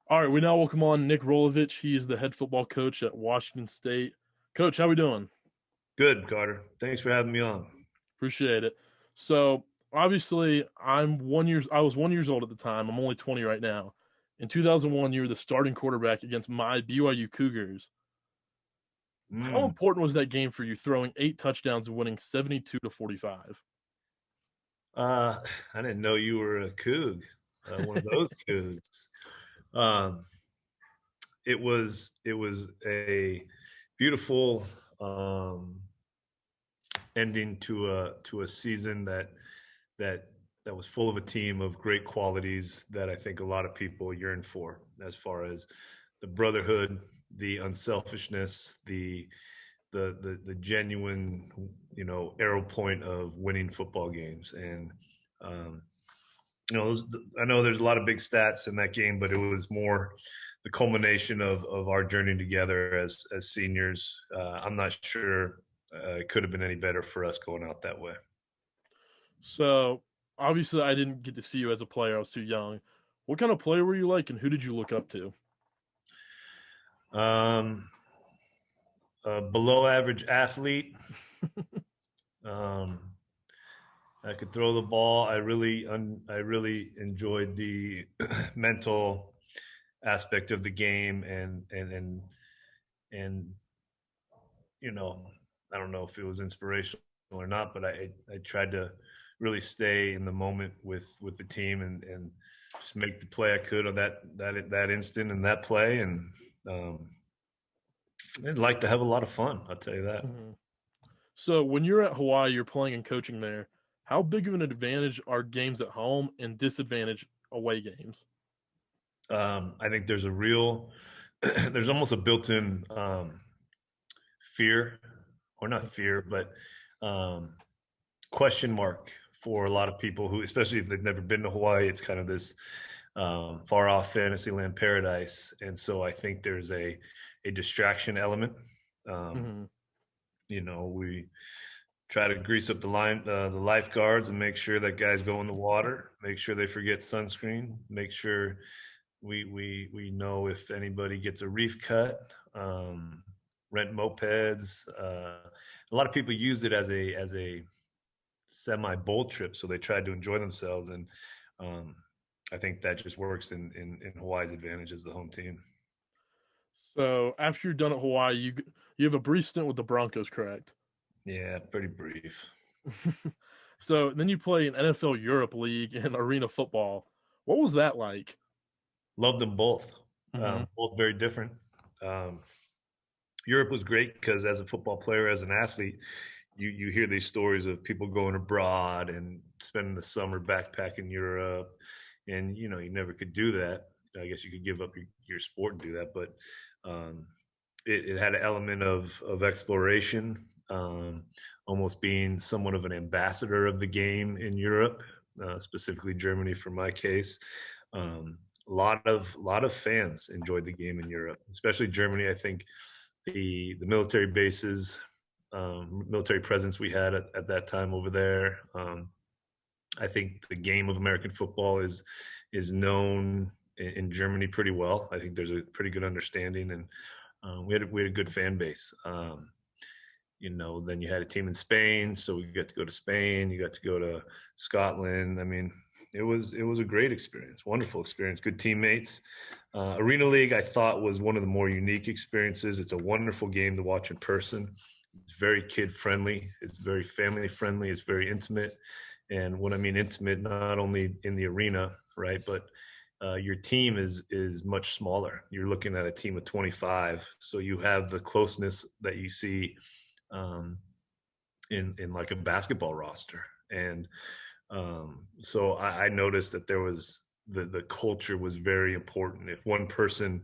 All right, we now welcome on Nick Rolovich. He's the head football coach at Washington State. Coach, how we doing? Good, Carter. Thanks for having me on. Appreciate it. So obviously, I was 1 years old at the time. I'm only 20 right now. In 2001, you were the starting quarterback against my BYU Cougars. How Mm. important was that game for you, throwing 8 touchdowns and winning 72-45? Uh, I didn't know you were a Coug, one of those Cougs. Um, it was a beautiful ending to a season that that was full of a team of great qualities that I think a lot of people yearn for, as far as the brotherhood, the unselfishness, the genuine, arrow point of winning football games. And um, I know there's a lot of big stats in that game, but it was more the culmination of our journey together as seniors. I'm not sure it could have been any better for us going out that way. So obviously, I didn't get to see you as a player. I was too young. What kind of player were you like, and who did you look up to? Um, a below average athlete. Um, I could throw the ball. I really enjoyed the mental aspect of the game, and you know, I don't know if it was inspirational or not, but I tried to really stay in the moment with the team and just make the play I could on that instant and that play, and um, I'd like to have a lot of fun. I'll tell you that. Mhm. So when you're at Hawaii, you're playing and coaching there. How big of an advantage are games at home and disadvantage away games? I think there's a real, there's almost a built-in fear, or not fear, but um, question mark for a lot of people who, especially if they've never been to Hawaii. It's kind of this far off fantasyland paradise, and so I think there's a distraction element. Um, Hmm. we try to grease up the lifeguards, and make sure that guys go in the water, make sure they forget sunscreen, make sure we know if anybody gets a reef cut, rent mopeds. A lot of people used it as a semi bowl trip, so they tried to enjoy themselves, and um, I think that just works in Hawaii's advantage as the home team. So after you're done at Hawaii, you have a brief stint with the Broncos, correct? Yeah, pretty brief. So then you play in NFL Europe League and Arena Football. What was that like? Loved them both. Hmm. Both very different. Um, Europe was great because as a football player, as an athlete, you hear these stories of people going abroad and spending the summer backpacking Europe, and you never could do that. I guess you could give up your sport and do that, but um, it had an element of exploration, almost being somewhat of an ambassador of the game in Europe, specifically Germany for my case. A lot of fans enjoyed the game in Europe, especially Germany. I think the military bases, military presence we had at that time over there. I think the game of American football is known in Germany pretty well. I think there's a pretty good understanding, and we had a good fan base. Then you had a team in Spain, so we got to go to Spain. You got to go to Scotland. I mean, it was a great experience, wonderful experience, good teammates. Arena League, I thought, was one of the more unique experiences. It's a wonderful game to watch in person. It's very kid friendly. It's very family friendly. It's very intimate. And when I mean intimate, not only in the arena, right, but your team is much smaller. You're looking at a team of 25, so you have the closeness that you see um, in like a basketball roster. And so I noticed that there was the culture was very important. If one person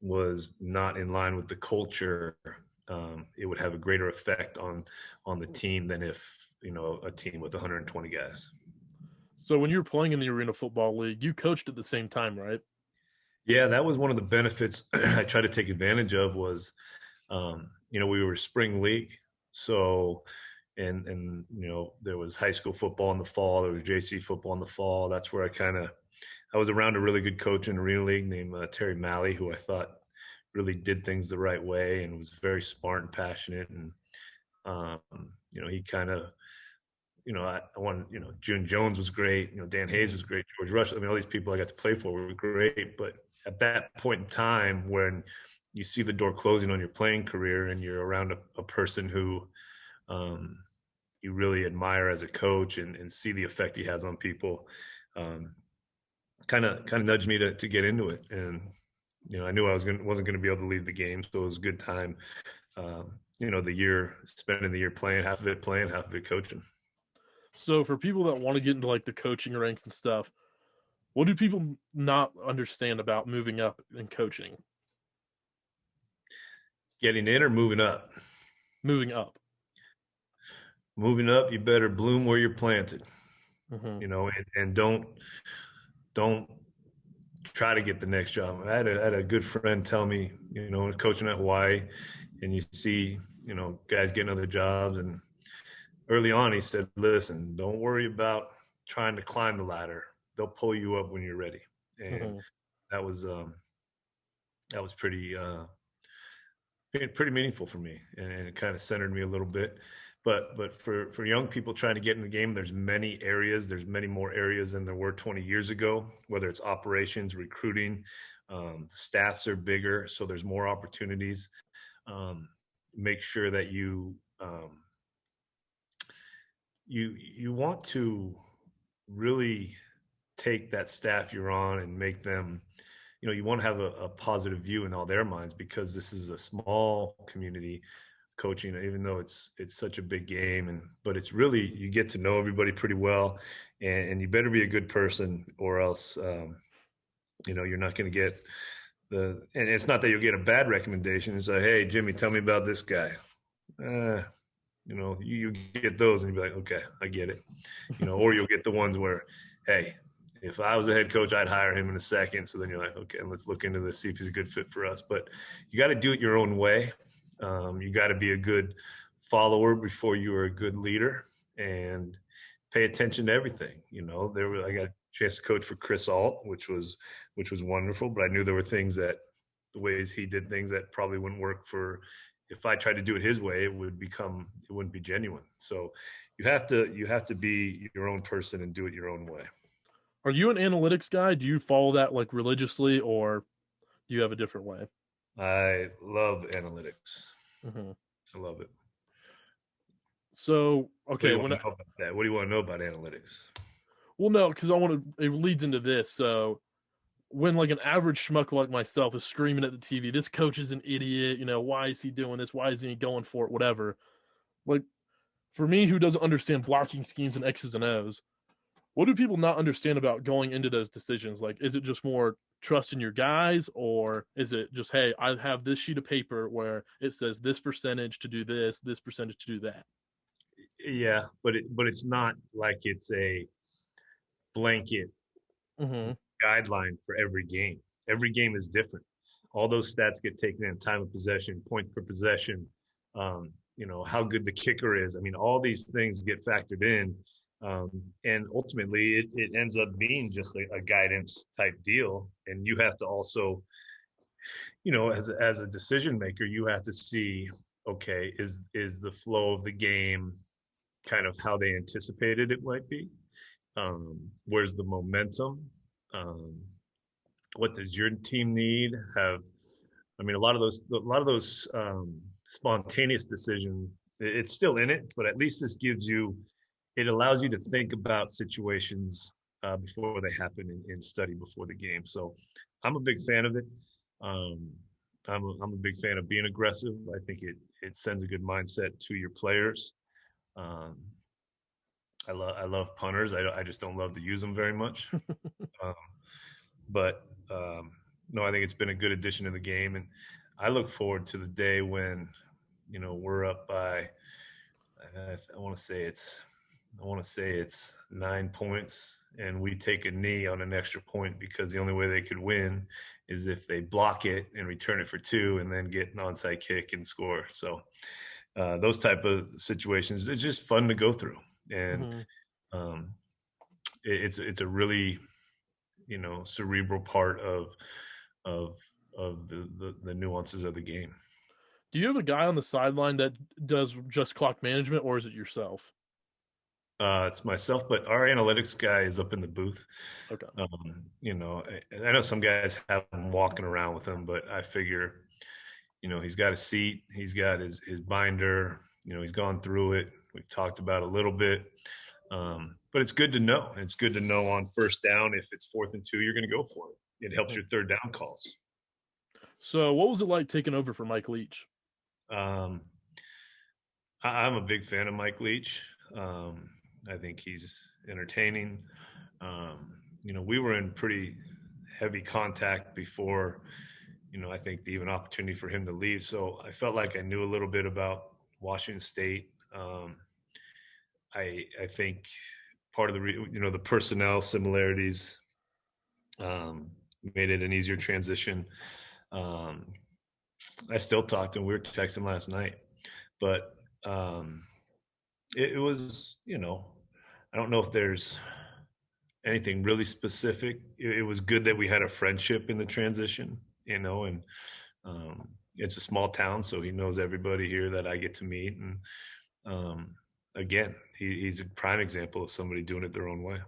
was not in line with the culture, it would have a greater effect on the team than if a team with 120 guys. So when you were playing in the Arena Football League, you coached at the same time, right? Yeah, that was one of the benefits I tried to take advantage of was, we were spring league, so and there was high school football in the fall, there was JC football in the fall. That's where I I was around a really good coach in the Arena League named Terry Malley, who I thought really did things the right way and was very smart and passionate. And um, he kind of, I won. June Jones was great. Dan Hayes Mhm. was great. George Rush. I mean, all these people I got to play for were great. But at that point in time, when you see the door closing on your playing career and you're around a person who um, you really admire as a coach and see the effect he has on people, kind of nudged me to get into it. And I knew wasn't going to be able to leave the game, so it was a good time. The year spending the year playing, half of it playing, half of it coaching. So for people that want to get into like the coaching ranks and stuff, what do people not understand about moving up in coaching? Getting in or moving up? Moving up. Moving up, you better bloom where you're planted. Mm-hmm. And don't try to get the next job. I had a good friend tell me, coaching at Hawaii, and you see, guys getting other jobs. And early on, he said, "Listen, don't worry about trying to climb the ladder. They'll pull you up when you're ready." And Mm-hmm. that was pretty pretty meaningful for me, and it kind of centered me a little bit. But for young people trying to get in the game, there's many areas. There's many more areas than there were 20 years ago. Whether it's operations, recruiting, staffs are bigger, so there's more opportunities. Um, make sure that you want to really take that staff you're on and make them, you want to have a positive view in all their minds, because this is a small community coaching, even though it's such a big game. But it's really, you get to know everybody pretty well, and you better be a good person, or else you're not going to get and it's not that you'll get a bad recommendation. It's like, hey, Jimmy, tell me about this guy. uh, you get those and you'll be like, okay, I get it. Or you'll get the ones where, hey, if I was a head coach, I'd hire him in a second. So then you're like, okay, let's look into this, see if he's a good fit for us. But you got to do it your own way. You got to be a good follower before you are a good leader, and pay attention to everything. I got a chance to coach for Chris Alt, which was wonderful. But I knew there were things that the ways he did things that probably wouldn't work for, if I tried to do it his way, it wouldn't be genuine. So you have to be your own person and do it your own way. Are you an analytics guy? Do you follow that like religiously, or do you have a different way? I love analytics. Mm-hmm. I love it. So What do okay, you want to know about that? What do you want to know about analytics? well, no, because I want to. It leads into this. So when like an average schmuck like myself is screaming at the TV, this coach is an idiot. Why is he doing this? Why isn't he going for it? Whatever. Like for me, who doesn't understand blocking schemes and X's and O's, what do people not understand about going into those decisions? Like, is it just more trust in your guys, or is it just, hey, I have this sheet of paper where it says this percentage to do this percentage to do that? Yeah, but it's not like it's a blanket Mm-hmm. guideline for every game. Every game is different. All those stats get taken in: time of possession, point per possession, how good the kicker is. I mean, all these things get factored in. And ultimately, it ends up being just a guidance type deal. And you have to also, as a decision maker, you have to see, okay, is the flow of the game kind of how they anticipated it might be? Where's the momentum? Um, what does your team need? I mean, a lot of those spontaneous decisions, it's still in it, but at least it allows you to think about situations before they happen, and study before the game. So I'm a big fan of it. Um, I'm a big fan of being aggressive. I think it sends a good mindset to your players. Um, I love punters. I just don't love to use them very much. Um, but no, I think it's been a good addition to the game, and I look forward to the day when we're up by. I want to say it's 9 points, and we take a knee on an extra point, because the only way they could win is if they block it and return it for two, and then get an onside kick and score. So those type of situations, it's just fun to go through, and Mm-hmm. um, it's a really cerebral part of the nuances of the game. Do you have a guy on the sideline that does just clock management, or is it yourself? It's myself, but our analytics guy is up in the booth. Okay. I know some guys have him walking around with them, but I figure, he's got a seat, he's got his binder, he's gone through it. We've talked about it a little bit. But it's good to know. It's good to know on first down, if it's 4th and 2, you're going to go for it. It helps Mhm. your third down calls. So, what was it like taking over for Mike Leach? Um, I'm a big fan of Mike Leach. I think he's entertaining. We were in pretty heavy contact before, I think the even opportunity for him to leave. So I felt like I knew a little bit about Washington State. I think part of the personnel similarities made it an easier transition. Um, I still talked to him. We were texting last night, but it was, I don't know if there's anything really specific. It was good that we had a friendship in the transition, and it's a small town, so he knows everybody here that I get to meet. And again, he's a prime example of somebody doing it their own way.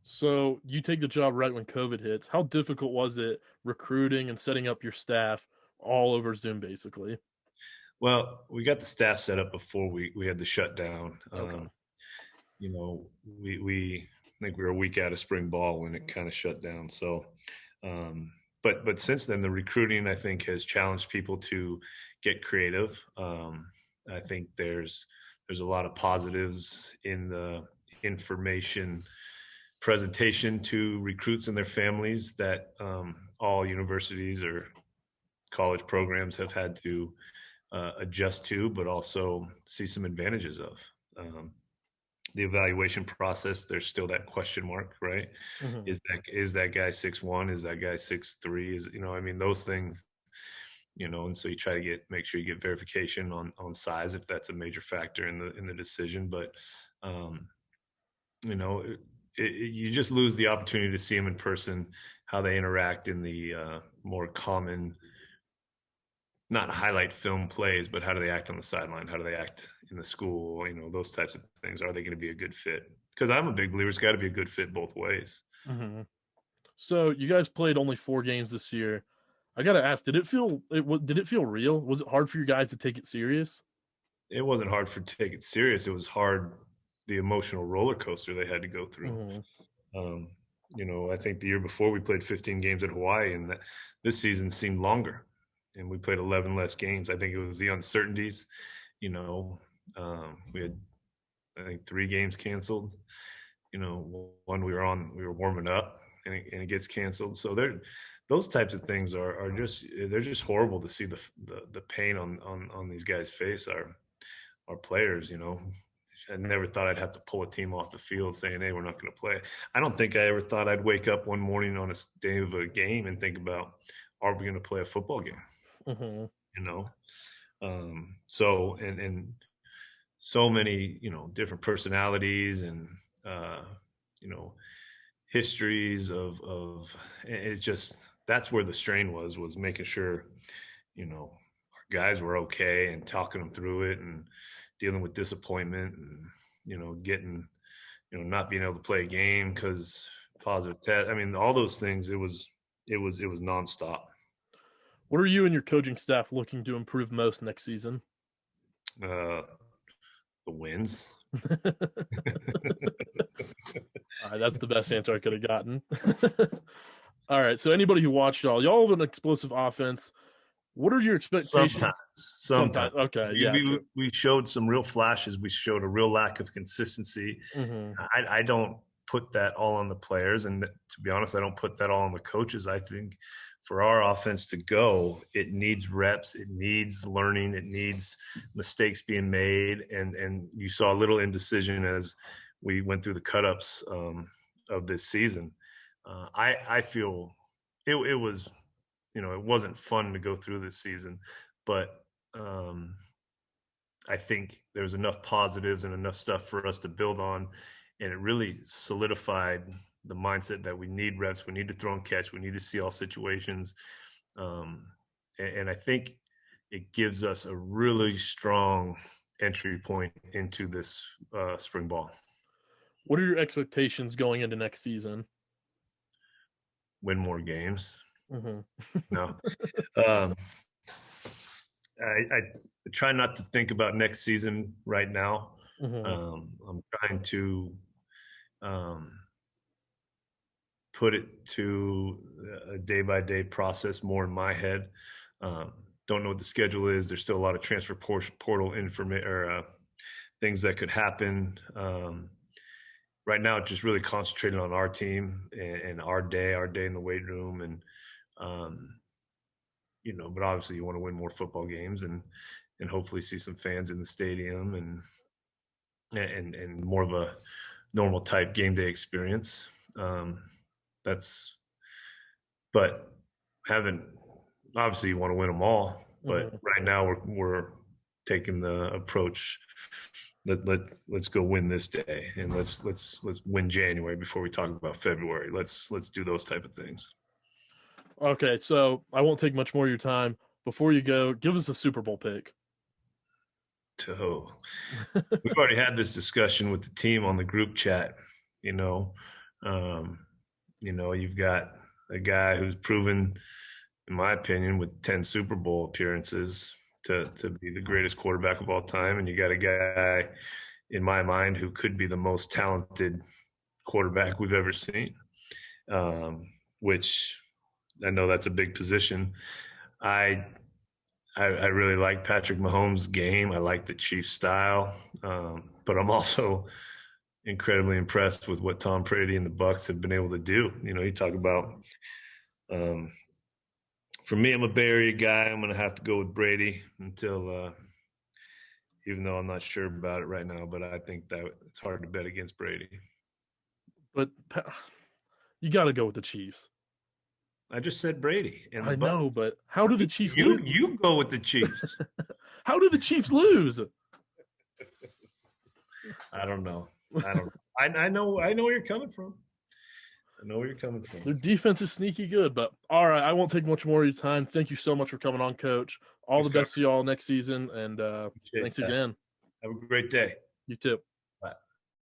So, you take the job right when COVID hits. How difficult was it recruiting and setting up your staff all over Zoom, basically? Well, we got the staff set up before we had the shutdown. Okay. We I think we were a week out of spring ball when it kind of shut down. So, um, but since then, the recruiting, I think, has challenged people to get creative. I think there's a lot of positives in the information presentation to recruits and their families that all universities or college programs have had to adjust to, but also see some advantages of. Um, the evaluation process, there's still that question mark, right? Hmm. Is that guy 6'1"? Is that guy 6'3"? I mean, those things, and so you try to make sure you get verification on size if that's a major factor in the decision. But um, you know, you just lose the opportunity to see them in person, how they interact in the more common, not highlight film plays, but how do they act on the sideline? How do they act in the school? Those types of things. Are they going to be a good fit? Because I'm a big believer it's got to be a good fit both ways. Hmm. So, you guys played only 4 games this year. I gotta ask, did it feel real? Was it hard for you guys to take it serious? It wasn't hard to take it serious. It was hard, the emotional roller coaster they had to go through. Hmm. Um, I think the year before we played 15 games at Hawaii, and this season seemed longer, and we played 11 less games. I think it was the uncertainties. We had, I think, 3 games canceled. One we were warming up, and it gets canceled. So those types of things are just, they're just horrible to see the pain on these guys' face. Our players, I never thought I'd have to pull a team off the field saying, "Hey, we're not going to play." I don't think I ever thought I'd wake up one morning on a day of a game and think about, are we going to play a football game? Hmm. You know, so and so many, different personalities and uh, you know histories of it. Just, that's where the strain was making sure, our guys were okay and talking them through it and dealing with disappointment and getting, not being able to play a game because positive test. I mean, all those things. It was nonstop. What are you and your coaching staff looking to improve most next season? uh the wins. All right, that's the best answer I could have gotten. All right, so anybody who watched y'all have an explosive offense. What are your Sometimes, expectations? sometimes Sometimes, okay, we, yeah, we true. we showed some real flashes. We showed a real lack of consistency. Hmm. I don't put that all on the players, and to be honest, I don't put that all on the coaches. I think for our offense to go, it needs reps, it needs learning, it needs mistakes being made, and you saw a little indecision as we went through the cut ups of this season. I feel it was, it wasn't fun to go through this season, but um, I think there's enough positives and enough stuff for us to build on, and it really solidified. the mindset that we need reps, we need to throw and catch, we need to see all situations. And I think it gives us a really strong entry point into this spring ball. What are your expectations going into next season? Win more games. Mm-hmm. No. um, I try not to think about next season right now. Mm-hmm. I'm trying to put it to a day by day process more in my head. Don't know what the schedule is. There's still a lot of transfer portal information or things that could happen. Right now, just really concentrating on our team and our day in the weight room, and but obviously you want to win more football games and hopefully see some fans in the stadium and more of a normal type game day experience. That's but haven't obviously you want to win them all, but Mm-hmm. right now we're taking the approach let's go win this day and let's win January before we talk about February. Let's do those type of things. Okay, so I won't take much more of your time. Before you go, give us a Super Bowl pick. So we've already had this discussion with the team on the group chat. You know, um, you've got a guy who's proven, in my opinion, with 10 Super Bowl appearances to be the greatest quarterback of all time, and you got a guy, in my mind, who could be the most talented quarterback we've ever seen. Which I know that's a big position. I really like Patrick Mahomes' game. I like the Chiefs' style, but I'm also incredibly impressed with what Tom Brady and the Bucs have been able to do. You talk about. For me, I'm a Bay Area guy. I'm going to have to go with Brady until, even though I'm not sure about it right now, but I think that it's hard to bet against Brady. But you got to go with the Chiefs. I just said Brady and the I Bucs. know, but how do the Chiefs You lose? you go with the Chiefs. How do the Chiefs lose? I don't know. I don't. I know. I know where you're coming from. I know where you're coming from. Their defense is sneaky good, but all right, I won't take much more of your time. Thank you so much for coming on, Coach. All the Thanks, best to y'all next season, and Appreciate thanks that. again. Have a great day. You too.